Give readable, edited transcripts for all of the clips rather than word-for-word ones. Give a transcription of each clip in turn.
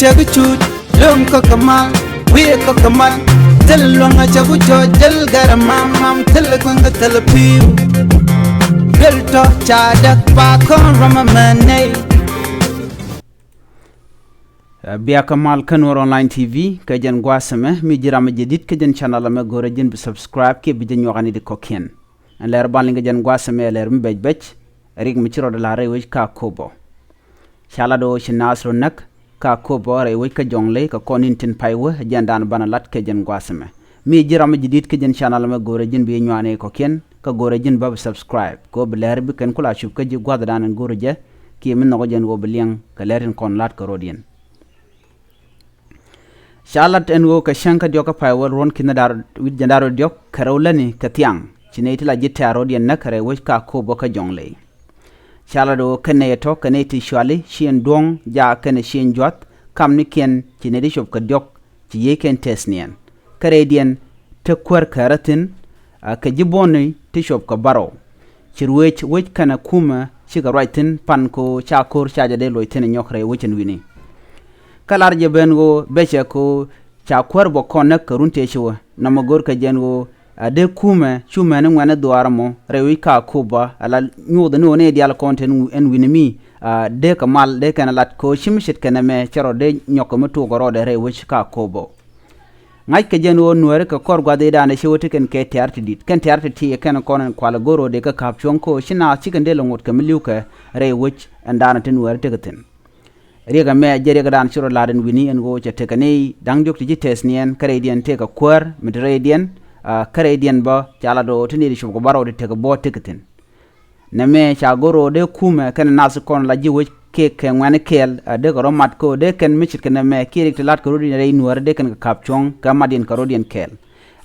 chaguchut lum ko kamal we ko kamal telonga chagucho jel garamam mam telkunga telepiu gelto chadak pa kon ramamane biya kamal kanor online tv kajen gwasame mi jirama jedit kajen channel ma gore jin bi subscribe ke bi jenyo gani di koken en leer balinga jen gwasame leer mbej rig mi ciro de la rewe ka kobo chala do shinasro nak ka kobo rewe ka jongle ka konin tin paywe jandan bana lat kajen gwasame mi jirama jedit kajen channel ma gore jin bi nyane koken ka gore jin ba subscribe ko bi leer bi ken kula shub ka ji gwada dan gore je ki min no jen wo bi liang ka leerin kon lat ka rodien shalat en wo ka shanka dioka paywol ron kinadar wid jandaro diok karawlani katiang chineti la jitaro dien nakare wo ka ko boka jongle shalado kene to kaneti shwali shien dong ja kene shien jot kamni ken chinedi shop ka diok ci yeken tesnien kare dien te kwar karatin ka jiboni ti shop ka baro chirwech wech kana kuma shiga rightin pan ko chakor chaja de loitene nyokre wechen wini kalar je bengo beche ko cha kwarbo konek karunte shiwa namagor ka jengo ade kuma chume ne ngwane duaramo rewi ka kuba ala nyuda no ne dial content en winimi de kamal de kana lat ko shimshit kana me chero de nyoko mutu goro de rewi ka kubo ngai ka jengo nuere ka korgwa de dane shiwote ken ke tiarti dit ken tiarti ti ken konen kwala goro de ka kapchon ko shina chikende longot ka miliuka rewi andana tin nuere tegatin riga me jeriga dan shiro laden wini en go cha tekani dang jok ti tesnien kare dien te ka kwar midre dien kare dien ba chala do tini di shugo baro de te ka bo teketin na me cha goro de kuma kan nas kon la ji we ke ke ngwane kel de goro mat ko de ken michit ken me kirik lat ko ri re nuer de ken ka kapchong ka madin ka rodien kel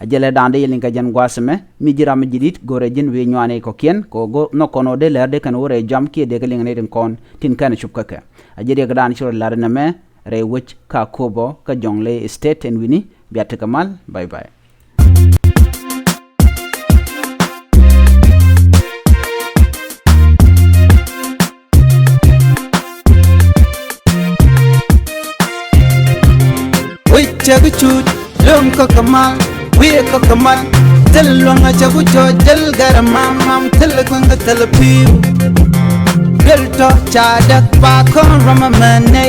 ajele dande yelin ka jan gwasme mi jiram jidit gore jin we nywane ko kien ko go no kono de ler de kan wore jam ki de keling ne den kon tin kan chupka ka ajere ga dan shiro lar na me re wich ka kobo ka jongle state en wini biat kamal bye bye chaguchut lum ko kamal we ko kamal telonga chagucho jel garamam mam telkunga telepiu gelto chadak pa kon ramamane